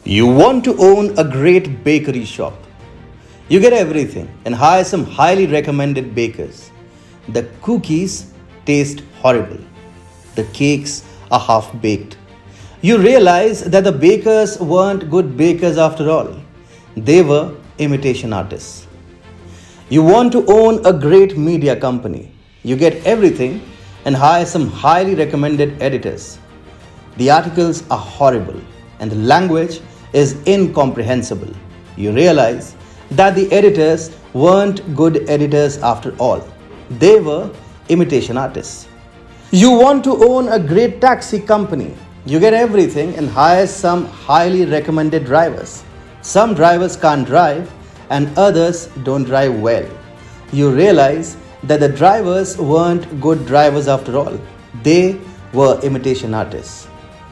You want to own a great bakery shop. You get everything and hire some highly recommended bakers. The cookies taste horrible. The cakes are half baked. You realize that the bakers weren't good bakers after all. They were imitation artists. You want to own a great media company. You get everything and hire some highly recommended editors. The articles are horrible and the language is incomprehensible. You realize that the editors weren't good editors after all. They were imitation artists. You want to own a great taxi company. You get everything and hire some highly recommended drivers. Some drivers can't drive and others don't drive well. You realize that the drivers weren't good drivers after all. They were imitation artists.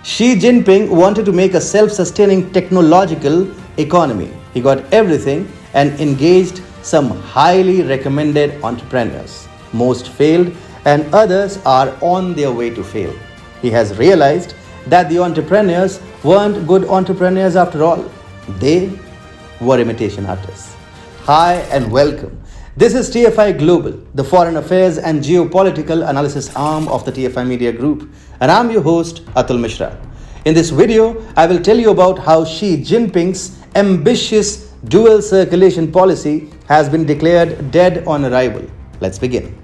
Xi Jinping wanted to make a self-sustaining technological economy. He got everything and engaged some highly recommended entrepreneurs. Most failed and others are on their way to fail. He has realized that the entrepreneurs weren't good entrepreneurs after all. They were imitation artists. Hi and welcome. This is TFI Global, the foreign affairs and geopolitical analysis arm of the TFI Media Group, and I'm your host Atul Mishra. In this video, I will tell you about how Xi Jinping's ambitious dual circulation policy has been declared dead on arrival. Let's begin.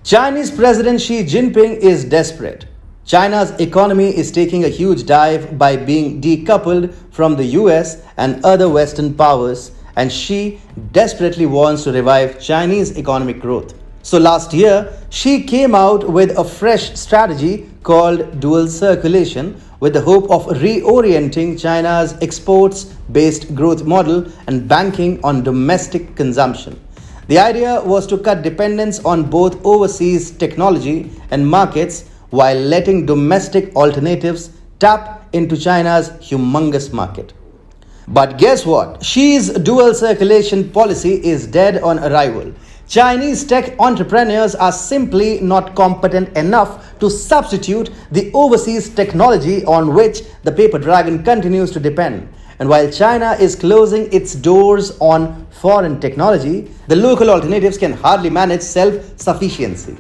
Chinese President Xi Jinping is desperate. China's economy is taking a huge dive by being decoupled from the US and other Western powers, and Xi desperately wants to revive Chinese economic growth. So last year, Xi came out with a fresh strategy called dual circulation with the hope of reorienting China's exports-based growth model and banking on domestic consumption. The idea was to cut dependence on both overseas technology and markets while letting domestic alternatives tap into China's humongous market. But guess what? Xi's dual circulation policy is dead on arrival. Chinese tech entrepreneurs are simply not competent enough to substitute the overseas technology on which the paper dragon continues to depend. And while China is closing its doors on foreign technology, the local alternatives can hardly manage self-sufficiency.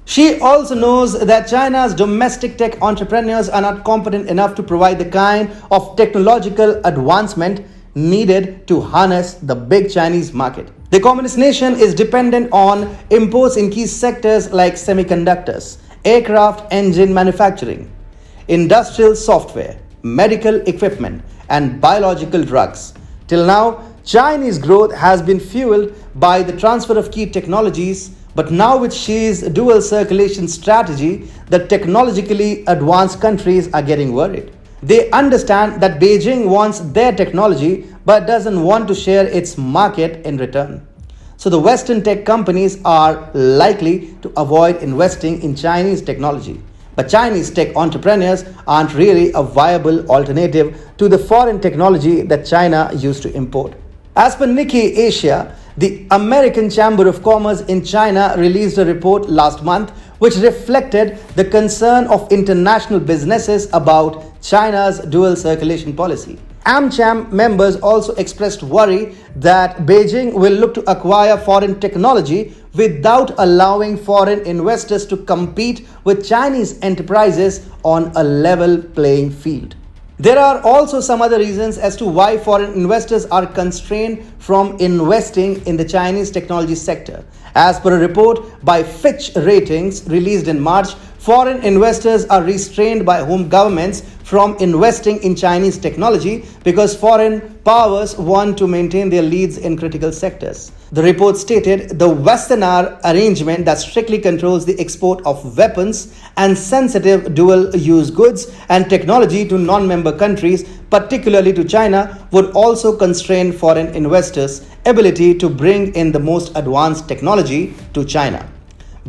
Xi also knows that China's domestic tech entrepreneurs are not competent enough to provide the kind of technological advancement needed to harness the big Chinese market. The communist nation is dependent on imports in key sectors like semiconductors, aircraft engine manufacturing, industrial software, medical equipment, and biological drugs. Till now, Chinese growth has been fueled by the transfer of key technologies. But now with Xi's dual circulation strategy, the technologically advanced countries are getting worried. They understand that Beijing wants their technology but doesn't want to share its market in return. So the Western tech companies are likely to avoid investing in Chinese technology. But Chinese tech entrepreneurs aren't really a viable alternative to the foreign technology that China used to import. As per Nikkei Asia, the American Chamber of Commerce in China released a report last month which reflected the concern of international businesses about China's dual circulation policy. AmCham members also expressed worry that Beijing will look to acquire foreign technology without allowing foreign investors to compete with Chinese enterprises on a level playing field. There are also some other reasons as to why foreign investors are constrained from investing in the Chinese technology sector. As per a report by Fitch Ratings released in March, foreign investors are restrained by home governments from investing in Chinese technology because foreign powers want to maintain their leads in critical sectors. The report stated the Wassenaar arrangement that strictly controls the export of weapons and sensitive dual-use goods and technology to non-member countries, particularly to China, would also constrain foreign investors' ability to bring in the most advanced technology to China.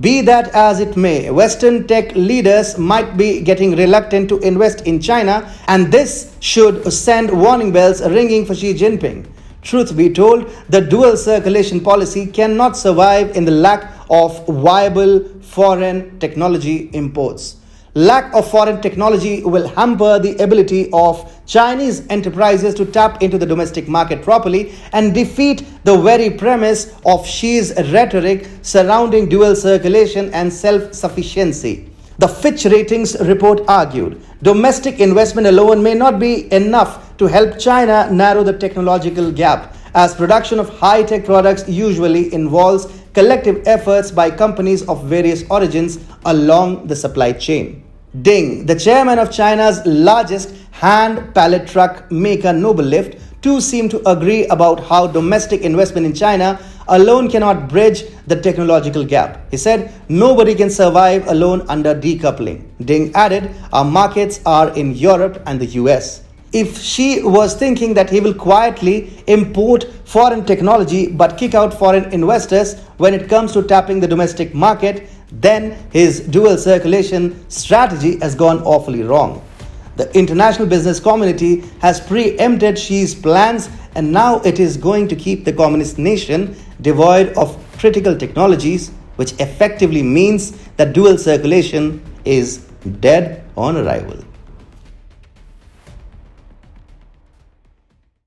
Be that as it may, Western tech leaders might be getting reluctant to invest in China, and this should send warning bells ringing for Xi Jinping. Truth be told, the dual circulation policy cannot survive in the lack of viable foreign technology imports. Lack of foreign technology will hamper the ability of Chinese enterprises to tap into the domestic market properly and defeat the very premise of Xi's rhetoric surrounding dual circulation and self-sufficiency. The Fitch Ratings report argued domestic investment alone may not be enough to help China narrow the technological gap, as production of high-tech products usually involves collective efforts by companies of various origins along the supply chain. Ding, the chairman of China's largest hand pallet truck maker Noble too seem to agree about how domestic investment in China alone cannot bridge the technological gap. He said, nobody can survive alone under decoupling. Ding added, our markets are in Europe and the US. If Xi was thinking that he will quietly import foreign technology but kick out foreign investors when it comes to tapping the domestic market, then his dual circulation strategy has gone awfully wrong. The international business community has preempted Xi's plans, and now it is going to keep the communist nation devoid of critical technologies, which effectively means that dual circulation is dead on arrival.